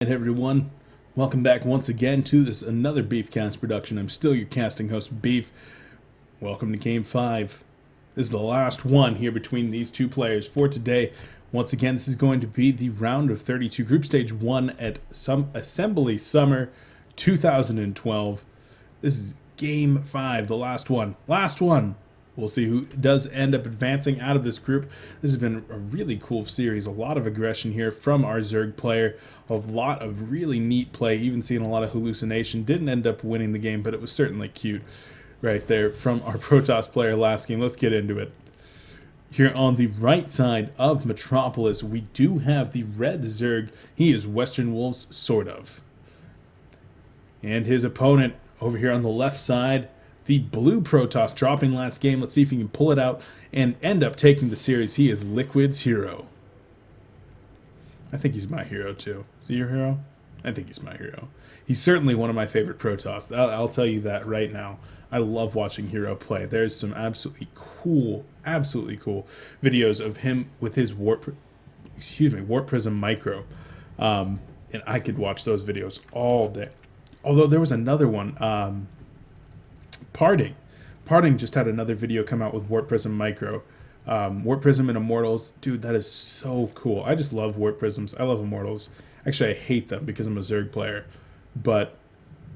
Hey everyone, welcome back once again to this another Beefcast production. I'm still your casting host, Beef. Welcome to Game 5. This is the last one here between these two players for today. Once again, this is going to be the round of 32 Group Stage 1 at Assembly Summer 2012. This is Game 5, the last one. Last one! We'll see who does end up advancing out of this group. This has been a really cool series. A lot of aggression here from our Zerg player. A lot of really neat play. Even seeing a lot of hallucination. Didn't end up winning the game, but it was certainly cute right there from our Protoss player last game. Let's get into it. Here on the right side of Metropolis, we do have the red Zerg. He is Western Wolves, sort of. And his opponent over here on the left side, the blue Protoss, dropping last game. Let's see if he can pull it out and end up taking the series. He is Liquid'HerO. I think he's my hero too. Is he your hero? I think he's my hero. He's certainly one of my favorite Protoss. I'll tell you that right now. I love watching Hero play. There's some absolutely cool videos of him with his Warp Prism Micro. And I could watch those videos all day. Although there was another one, Parting just had another video come out with Warp Prism Micro. Warp Prism and Immortals. Dude, that is so cool. I just love Warp Prisms. I love Immortals. Actually, I hate them because I'm a Zerg player. But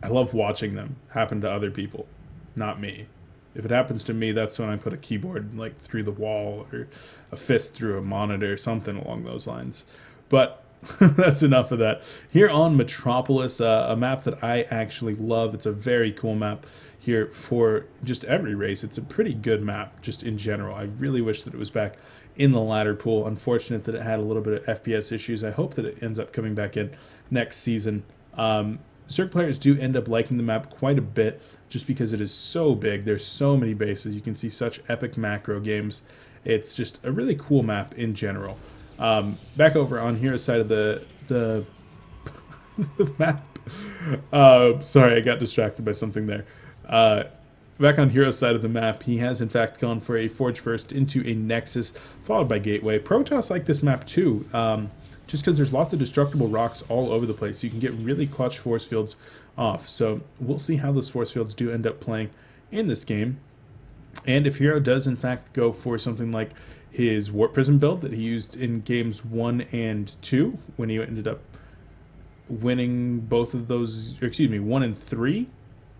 I love watching them happen to other people, not me. If it happens to me, that's when I put a keyboard like through the wall or a fist through a monitor, something along those lines. But that's enough of that. Here on Metropolis, a map that I actually love. It's a very cool map here for just every race. It's a pretty good map just in general. I really wish that it was back in the ladder pool. Unfortunate that it had a little bit of FPS issues. I hope that it ends up coming back in next season. Zerg players do end up liking the map quite a bit just because it is so big. There's so many bases. You can see such epic macro games. It's just a really cool map in general. Back over on Hero's side of the the map. Sorry, I got distracted by something there. Back on Hero's side of the map, he has in fact gone for a Forge First into a Nexus, followed by Gateway. Protoss like this map too, just because there's lots of destructible rocks all over the place. You can get really clutch force fields off. So we'll see how those force fields do end up playing in this game. And if Hero does in fact go for something like his Warp Prism build that he used in games 1 and 2, when he ended up winning both of those, or excuse me, 1 and 3,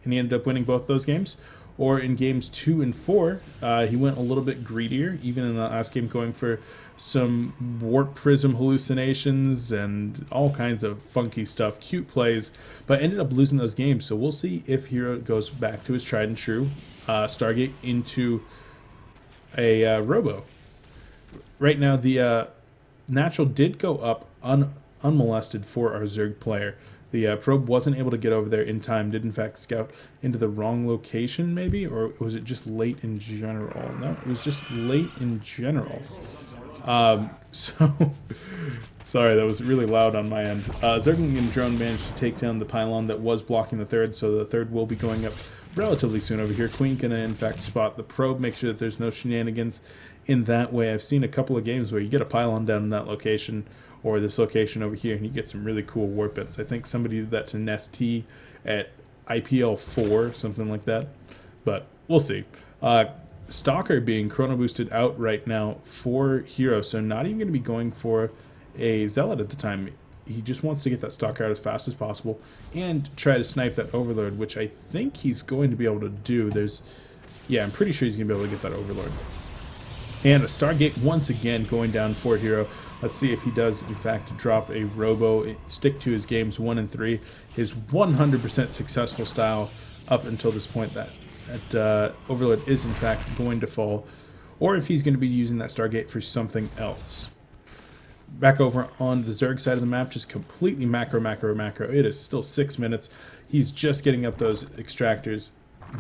and he ended up winning both those games, or in games 2 and 4, he went a little bit greedier, even in the last game going for some Warp Prism hallucinations and all kinds of funky stuff, cute plays, but ended up losing those games. So we'll see if Hero goes back to his tried and true Stargate into a Robo. Right now, the natural did go up unmolested for our Zerg player. The probe wasn't able to get over there in time, did in fact scout into the wrong location maybe, or was it just late in general? No, it was just late in general. So, sorry, that was really loud on my end. Zergling and Drone managed to take down the pylon that was blocking the third, so the third will be going up relatively soon over here. Queen can in fact spot the probe, make sure that there's no shenanigans in that way. I've seen a couple of games where you get a pylon down in that location, or this location over here, and you get some really cool warp bits. I think somebody did that to Nest T at IPL 4, something like that. But we'll see. Stalker being chrono boosted out right now for Hero, so not even going to be going for a Zealot at the time. He just wants to get that Stalker out as fast as possible and try to snipe that Overlord, which I think he's going to be able to do. Yeah, I'm pretty sure he's going to be able to get that Overlord. And a Stargate once again going down for Hero. Let's see if he does, in fact, drop a Robo, stick to his games 1 and 3, his 100% successful style up until this point. That Overlord is, in fact, going to fall, or if he's going to be using that Stargate for something else. Back over on the Zerg side of the map, just completely macro. It is still 6 minutes. He's just getting up those extractors.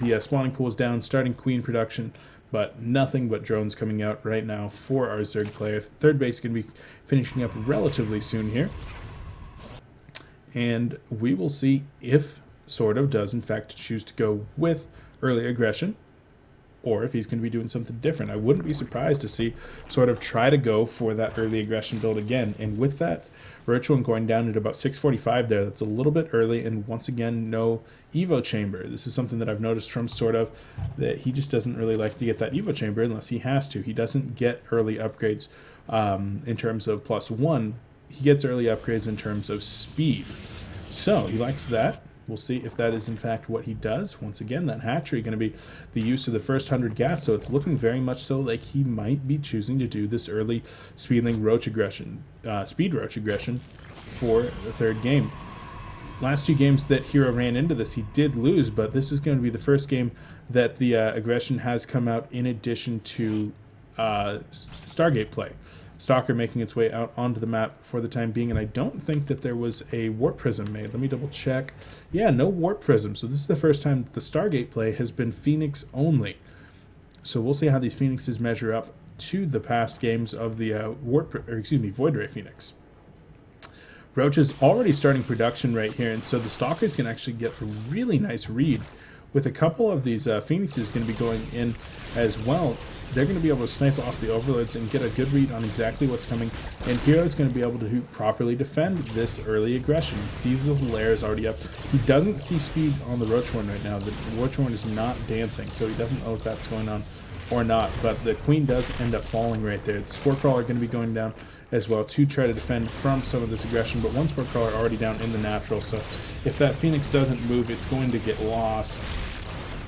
The spawning pool is down, starting Queen production, but nothing but drones coming out right now for our Zerg player. Third base is going to be finishing up relatively soon here. And we will see if sort of does in fact choose to go with early aggression, or if he's going to be doing something different. I wouldn't be surprised to see sort of try to go for that early aggression build again. And with that Roach one going down at about 6:45 there. That's a little bit early, and once again, no Evo chamber. This is something that I've noticed from Sort of, that he just doesn't really like to get that Evo chamber unless he has to. He doesn't get early upgrades in terms of +1. He gets early upgrades in terms of speed. So he likes that. We'll see if that is in fact what he does. Once again, that hatchery going to be the use of the first 100 gas, so it's looking very much so like he might be choosing to do this early speedling roach aggression, speed roach aggression for the third game. Last two games that Hero ran into this, he did lose, but this is going to be the first game that the aggression has come out in addition to Stargate play. Stalker making its way out onto the map for the time being, and I don't think that there was a warp prism made. Let me double check. Yeah, no warp prism. So this is the first time that the Stargate play has been Phoenix only. So we'll see how these Phoenixes measure up to the past games of the Void Ray Phoenix. Roach is already starting production right here, and so the Stalkers can actually get a really nice read with a couple of these Phoenixes going to be going in as well. They're going to be able to snipe off the overlords and get a good read on exactly what's coming. And Hero's going to be able to properly defend this early aggression. He sees the lair is already up. He doesn't see speed on the Roach Horn right now. The Roach Horn is not dancing, so he doesn't know if that's going on or not. But the Queen does end up falling right there. The Spore Crawler going to be going down as well to try to defend from some of this aggression. But one Spore Crawler already down in the natural, so if that Phoenix doesn't move, it's going to get lost.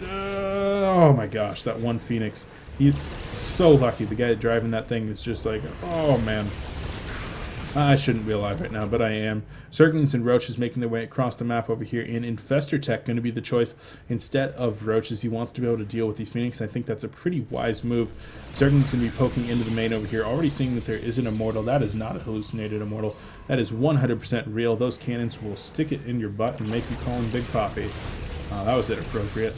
Oh my gosh, that one Phoenix. He's so lucky. The guy driving that thing is just like, oh man. I shouldn't be alive right now, but I am. Zerglings and Roaches making their way across the map over here, and Infestor Tech going to be the choice instead of Roaches. He wants to be able to deal with these Phoenix. I think that's a pretty wise move. Zerglings going to be poking into the main over here, already seeing that there is an Immortal. That is not a hallucinated Immortal. That is 100% real. Those cannons will stick it in your butt and make you call him Big Poppy. That was inappropriate.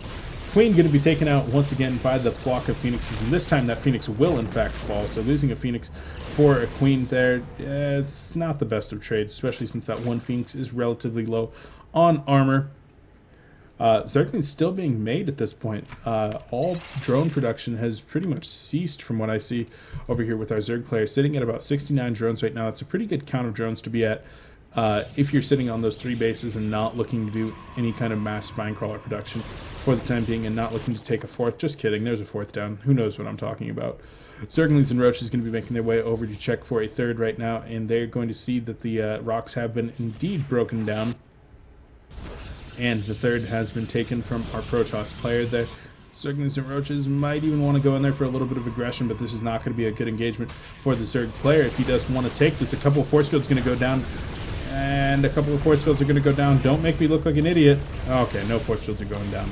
Queen going to be taken out once again by the flock of Phoenixes, and this time that Phoenix will in fact fall. So losing a Phoenix for a Queen there, it's not the best of trades, especially since that one Phoenix is relatively low on armor. Zergling's still being made at this point. All drone production has pretty much ceased from what I see over here with our Zerg player, sitting at about 69 drones right now. It's a pretty good count of drones to be at. If you're sitting on those 3 bases and not looking to do any kind of mass spine crawler production for the time being and not looking to take a 4th, just kidding, there's a 4th down. Who knows what I'm talking about. Zerglings and Roaches going to be making their way over to check for a 3rd right now, and they're going to see that the rocks have been indeed broken down, and the 3rd has been taken from our Protoss player there. Zerglings and Roaches might even want to go in there for a little bit of aggression, but this is not going to be a good engagement for the Zerg player if he does want to take this. A couple of force fields going to go down, and a couple of force fields are going to go down. Don't make me look like an idiot. Okay, no force fields are going down.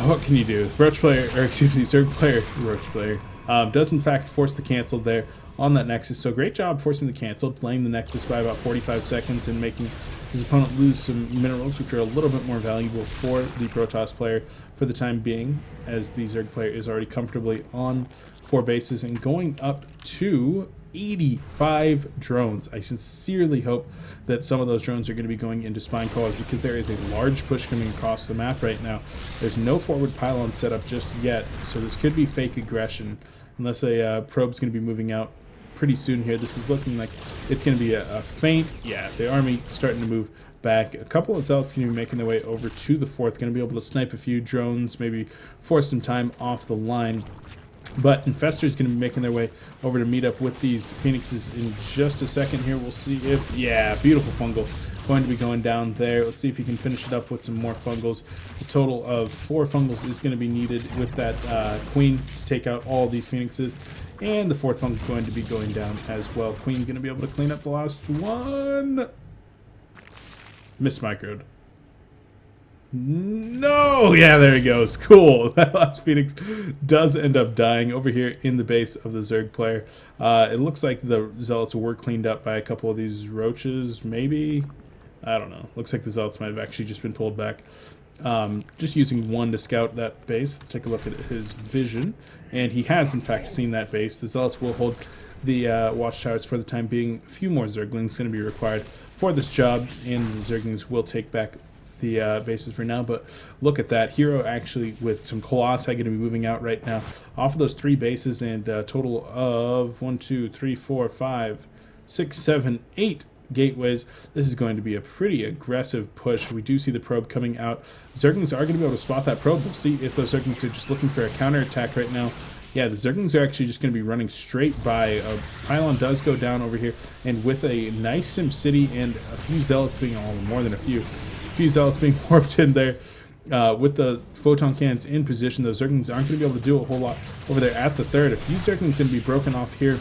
What can you do? Roach player, or excuse me, Zerg player, Roach player, does in fact force the cancel there on that Nexus. So great job forcing the cancel, delaying the Nexus by about 45 seconds and making his opponent lose some minerals, which are a little bit more valuable for the Protoss player for the time being, as the Zerg player is already comfortably on 4 bases and going up to 85 drones. I sincerely hope that some of those drones are going to be going into spine crawlers, because there is a large push coming across the map right now. There's no forward pylon set up just yet, so this could be fake aggression unless a probe's going to be moving out pretty soon here. This is looking like it's going to be a feint. Yeah, the army starting to move back. A couple of zealots going to be making their way over to the 4th, going to be able to snipe a few drones, maybe force some time off the line. But Infestor is going to be making their way over to meet up with these Phoenixes in just a second here. We'll see if, yeah, beautiful fungal going to be going down there. Let's see if he can finish it up with some more fungals. A total of 4 fungals is going to be needed with that Queen to take out all these Phoenixes. And the 4th fungal is going to be going down as well. Queen going to be able to clean up the last one. Mismicroed. No! Yeah, there he goes. Cool. That last Phoenix does end up dying over here in the base of the Zerg player. It looks like the Zealots were cleaned up by a couple of these Roaches, maybe? I don't know. Looks like the Zealots might have actually just been pulled back. Just using one to scout that base. Let's take a look at his vision. And he has, in fact, seen that base. The Zealots will hold the watchtowers for the time being. A few more Zerglings going to be required for this job, and the Zerglings will take back the bases for now. But look at that. Hero actually with some Colossi going to be moving out right now off of those 3 bases, and a total of 1, 2, 3, 4, 5, 6, 7, 8 gateways. This is going to be a pretty aggressive push. We do see the probe coming out. Zerglings are going to be able to spot that probe. We'll see if those Zerglings are just looking for a counterattack right now. Yeah, the Zerglings are actually just going to be running straight by. A pylon does go down over here, and with a nice Sim City and a few Zealots being, more than a few Zealots being warped in there, with the photon cannons in position, those Zerglings aren't going to be able to do a whole lot over there at the third. A few Zerglings going to be broken off here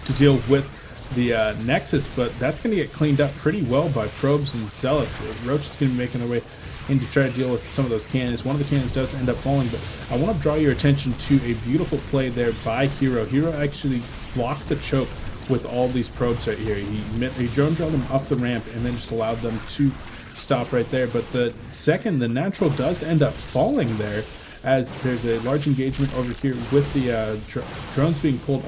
to deal with the Nexus, but that's going to get cleaned up pretty well by probes and Zealots. Roach is going to be making their way in to try to deal with some of those cannons. One of the cannons does end up falling, but I want to draw your attention to a beautiful play there by Hero. Hero actually blocked the choke with all these probes right here. He drone drilled them up the ramp and then just allowed them to stop right there. But the natural does end up falling there, as there's a large engagement over here with the drones being pulled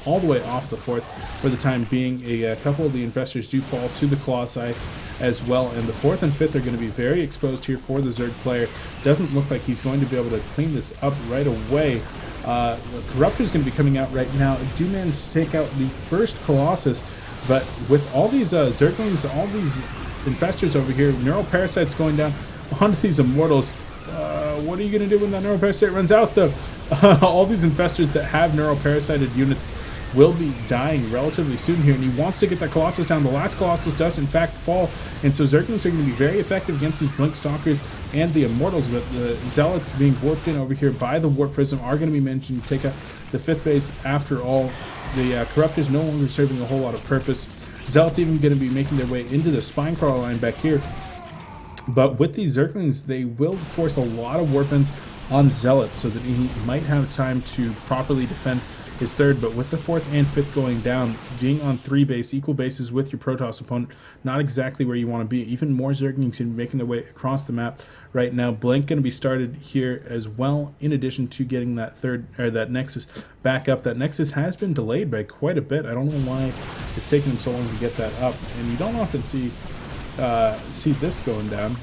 all the way off the fourth for the time being. A couple of the infestors do fall to the Colossi as well, and the fourth and fifth are going to be very exposed here for the Zerg player. Doesn't look like he's going to be able to clean this up right away. The Corruptor is going to be coming out right now. Do manage to take out the first Colossus, but with all these Zerglings, all these infestors over here, Neural Parasites going down onto these Immortals. What are you going to do when that Neural Parasite runs out, though? All these infestors that have Neural Parasited units will be dying relatively soon here, and he wants to get that Colossus down. The last Colossus does in fact fall, and so Zerglings are going to be very effective against these Blink Stalkers and the Immortals, but the Zealots being warped in over here by the Warp Prism are going to be mentioned to take out the fifth base after all. The Corruptors no longer serving a whole lot of purpose. Zealots even going to be making their way into the Spine Crawler line back here, but with these Zerglings, they will force a lot of warp-ins on Zealots so that he might have time to properly defend his third. But with the fourth and fifth going down, being on equal bases with your Protoss opponent, not exactly where you want to be. Even more Zerglings making their way across the map right now. Blink going to be started here as well, in addition to getting that Nexus back up. That Nexus has been delayed by quite a bit. I don't know why it's taking them so long to get that up, and you don't often see this going down.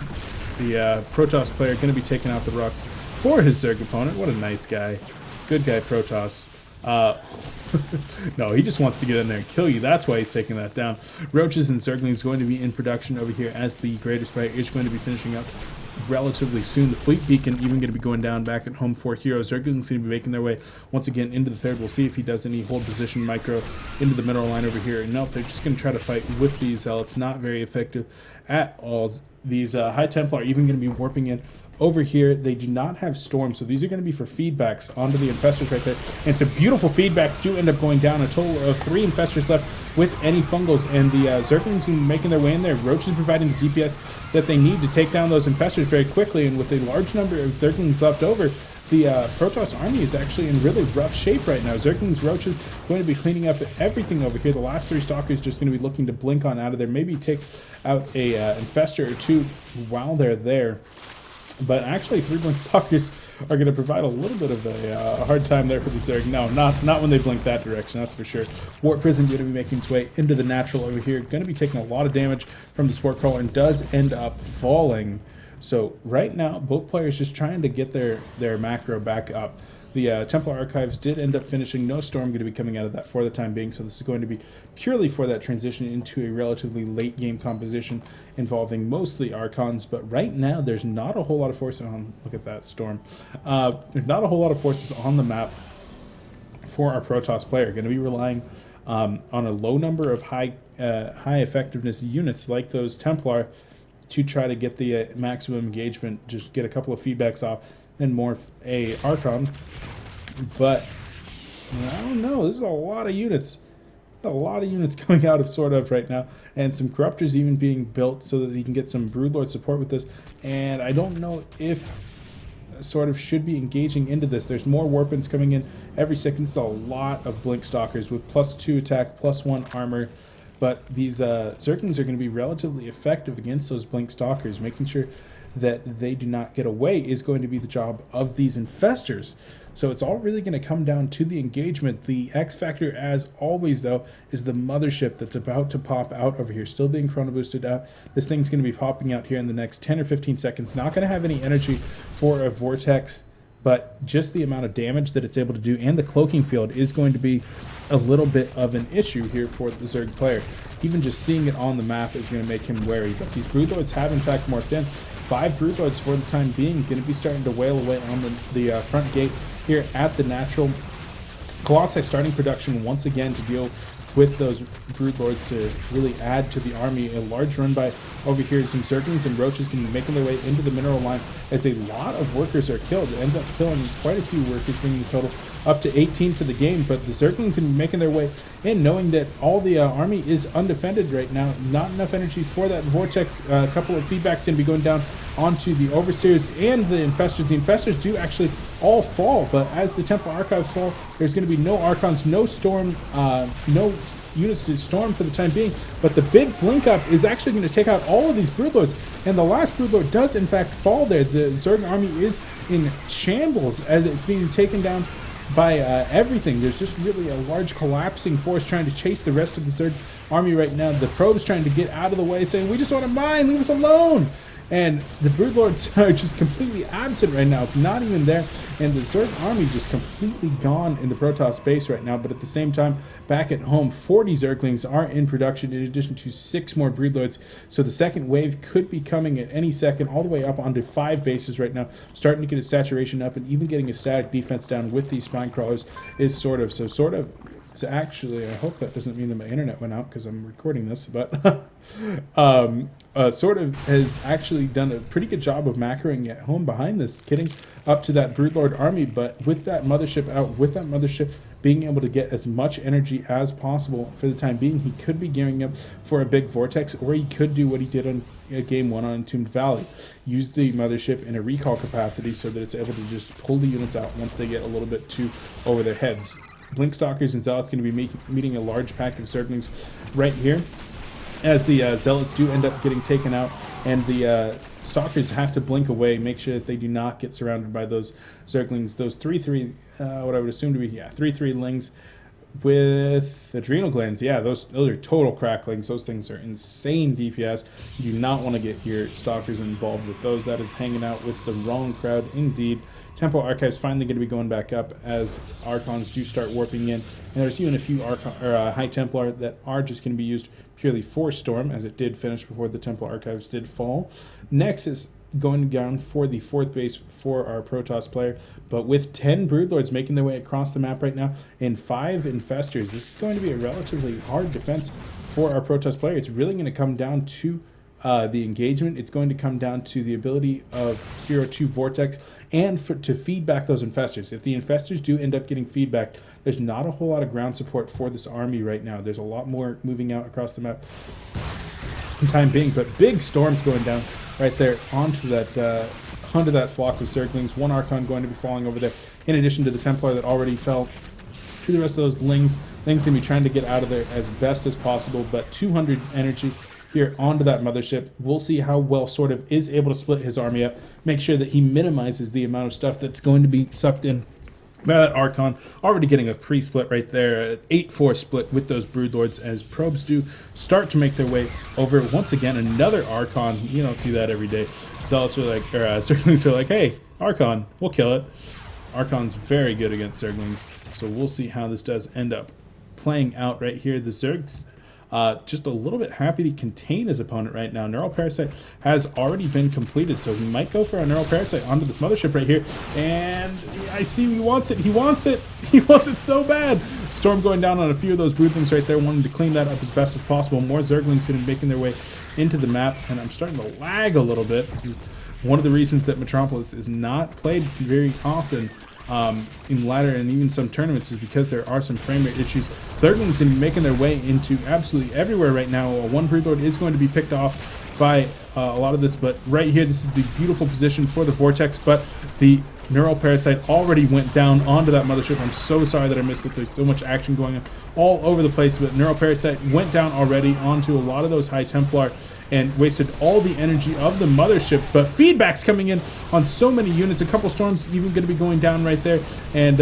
The Protoss player going to be taking out the Rux for his Zerg opponent. What a nice guy. Good guy, Protoss. No, he just wants to get in there and kill you. That's why he's taking that down. Roaches and Zerglings going to be in production over here as the Greater Spire is going to be finishing up relatively soon. The Fleet Beacon even going to be going down back at home for Hero. Zerglings going to be making their way once again into the third. We'll see if he does any hold position micro into the middle line over here. And nope, they're just going to try to fight with these Zealots. Not very effective at all. These High Templar are even going to be warping in over here. They do not have Storm, so these are going to be for feedbacks onto the infestors right there. And some beautiful feedbacks do end up going down. A total of 3 infestors left with any fungals, and the Zerglings making their way in there. Roach is providing the DPS that they need to take down those infestors very quickly, and with a large number of Zerglings left over, the Protoss army is actually in really rough shape right now. Zerglings, Roaches going to be cleaning up everything over here. The last 3 Stalkers just going to be looking to blink on out of there, maybe take out a infestor or 2 while they're there. But actually, 3 Blink Stalkers are going to provide a little bit of a hard time there for the Zerg. No, not when they blink that direction, that's for sure. Warp Prism going to be making its way into the natural over here. Going to be taking a lot of damage from the Spore Crawler and does end up falling. So right now, both players just trying to get their macro back up. The Templar Archives did end up finishing. No Storm going to be coming out of that for the time being, so this is going to be purely for that transition into a relatively late game composition involving mostly Archons. But right now, there's not a whole lot of forces on. Look at that Storm. There's not a whole lot of forces on the map for our Protoss player. Going to be relying on a low number of high effectiveness units like those Templar to try to get the maximum engagement. Just get a couple of feedbacks off and morph a Archon. But I don't know, this is a lot of units. A lot of units coming out of SortOf right now, and some Corruptors even being built so that you can get some Broodlord support with this. And I don't know if SortOf should be engaging into this. There's more Warpins coming in every second. It's a lot of Blink Stalkers with +2 attack, +1 armor. But these Zerglings are going to be relatively effective against those Blink Stalkers. Making sure that they do not get away is going to be the job of these infestors. So it's all really going to come down to the engagement. The X factor, as always, though, is the mothership that's about to pop out over here. Still being chrono boosted out. This thing's going to be popping out here in the next 10 or 15 seconds. Not going to have any energy for a vortex but just the amount of damage that it's able to do and the cloaking field is going to be a little bit of an issue here for the Zerg player. Even just seeing it on the map is going to make him wary, but these Broodlords have in fact morphed in. 5 Broodlords for the time being, going to be starting to wail away on the front gate here at the natural. Colossi starting production once again to deal with those Broodlords to really add to the army. A large run by over here. Some Zerglings and Roaches can be making their way into the mineral line as a lot of workers are killed. It ends up killing quite a few workers, bringing the total up to 18 for the game, but the Zerglings can be making their way in, knowing that all the army is undefended right now. Not enough energy for that Vortex. A couple of feedbacks going to be going down onto the Overseers and the Infestors. The Infestors do actually all fall, but as the Temple Archives fall, there's going to be no Archons, no Storm, no units to Storm for the time being, but the big blink up is actually going to take out all of these Broodlords, and the last Broodlord does in fact fall there. The Zerg army is in shambles as it's being taken down by everything. There's just really a large collapsing force trying to chase the rest of the Zerg army right now. The probes trying to get out of the way, saying, "We just want to mine, leave us alone." And the Broodlords are just completely absent right now, not even there. And the Zerg army just completely gone in the Protoss base right now. But at the same time, back at home, 40 Zerglings are in production in addition to 6 more Broodlords. So the second wave could be coming at any second, all the way up onto 5 bases right now, starting to get his saturation up and even getting a static defense down with these spine crawlers is sort of. So actually, I hope that doesn't mean that my internet went out because I'm recording this, but sort of has actually done a pretty good job of macroing at home behind this, getting up to that Broodlord army, but with that mothership out, with that mothership being able to get as much energy as possible for the time being, he could be gearing up for a big Vortex, or he could do what he did on Game 1 on Entombed Valley. Use the mothership in a recall capacity so that it's able to just pull the units out once they get a little bit too over their heads. Blinkstalkers and Zealots going to be meeting a large pack of Zerglings right here, as the Zealots do end up getting taken out, and the Stalkers have to blink away, make sure that they do not get surrounded by those Zerglings. Those 3/3, what I would assume to be 3/3 lings with adrenal glands. Yeah, those are total cracklings. Those things are insane DPS. You do not want to get your Stalkers involved with those. That is hanging out with the wrong crowd indeed. Temple Archives finally going to be going back up as Archons do start warping in. And there's even a few High Templar that are just going to be used purely for Storm, as it did finish before the Temple Archives did fall. Next is going down for the 4th base for our Protoss player, but with 10 Broodlords making their way across the map right now and 5 Infestors, this is going to be a relatively hard defense for our Protoss player. It's really going to come down to the engagement. It's going to come down to the ability of Hero 2 Vortex and to feed back those Infestors. If the Infestors do end up getting feedback, there's not a whole lot of ground support for this army right now. There's a lot more moving out across the map in time being, but big storms going down right there onto that flock of Zerglings. 1 Archon going to be falling over there, in addition to the Templar that already fell. To the rest of those Lings going to be trying to get out of there as best as possible, but 200 energy here onto that mothership. We'll see how well SortOf is able to split his army up, make sure that he minimizes the amount of stuff that's going to be sucked in by that Archon. Already getting a pre-split right there, 8-4 split with those Broodlords as probes do start to make their way over. Once again, another Archon. You don't see that every day. Zealots are like, or Zerglings are like, hey, Archon, we'll kill it. Archon's very good against Zerglings, so we'll see how this does end up playing out right here. The Zergs just a little bit happy to contain his opponent right now. Neural Parasite has already been completed, so he might go for a Neural Parasite onto this mothership right here. And I see he wants it. He wants it. He wants it so bad. Storm going down on a few of those Broodlings right there, wanting to clean that up as best as possible. More Zerglings sitting, making their way into the map, and I'm starting to lag a little bit. This is one of the reasons that Metropolis is not played very often in ladder and even some tournaments, is because there are some frame rate issues. Zerglings are making their way into absolutely everywhere right now. One Broodlord is going to be picked off by a lot of this, but right here, this is the beautiful position for the Vortex, but the Neural Parasite already went down onto that mothership. I'm so sorry that I missed it. There's so much action going on all over the place, but Neural Parasite went down already onto a lot of those High Templar and wasted all the energy of the mothership. But feedback's coming in on so many units. A couple Storms even going to be going down right there. And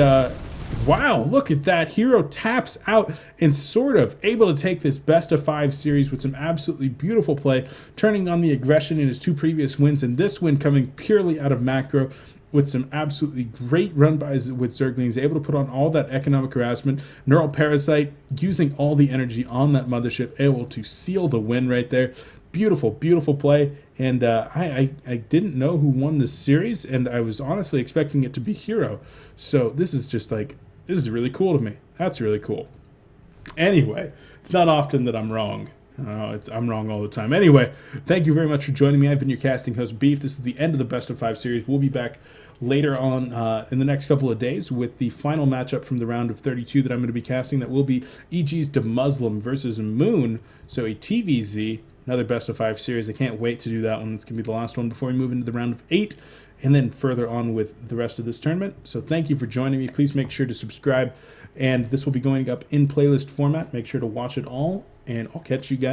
wow, look at that. Hero taps out and SortOf able to take this best of 5 series with some absolutely beautiful play, turning on the aggression in his 2 previous wins, and this win coming purely out of macro with some absolutely great run-bys with Zerglings, able to put on all that economic harassment, Neural Parasite, using all the energy on that mothership, able to seal the win right there. Beautiful, beautiful play. And I didn't know who won this series, and I was honestly expecting it to be Hero. So this is just like, this is really cool to me. That's really cool. Anyway, it's not often that I'm wrong. I'm wrong all the time. Anyway, thank you very much for joining me. I've been your casting host, Beef. This is the end of the Best of 5 series. We'll be back later on in the next couple of days with the final matchup from the round of 32 that I'm going to be casting. That will be EG's DeMuslim versus Moon. So a TVZ, another Best of 5 series. I can't wait to do that one. It's going to be the last one before we move into the round of 8 and then further on with the rest of this tournament. So thank you for joining me. Please make sure to subscribe. And this will be going up in playlist format. Make sure to watch it all. And I'll catch you guys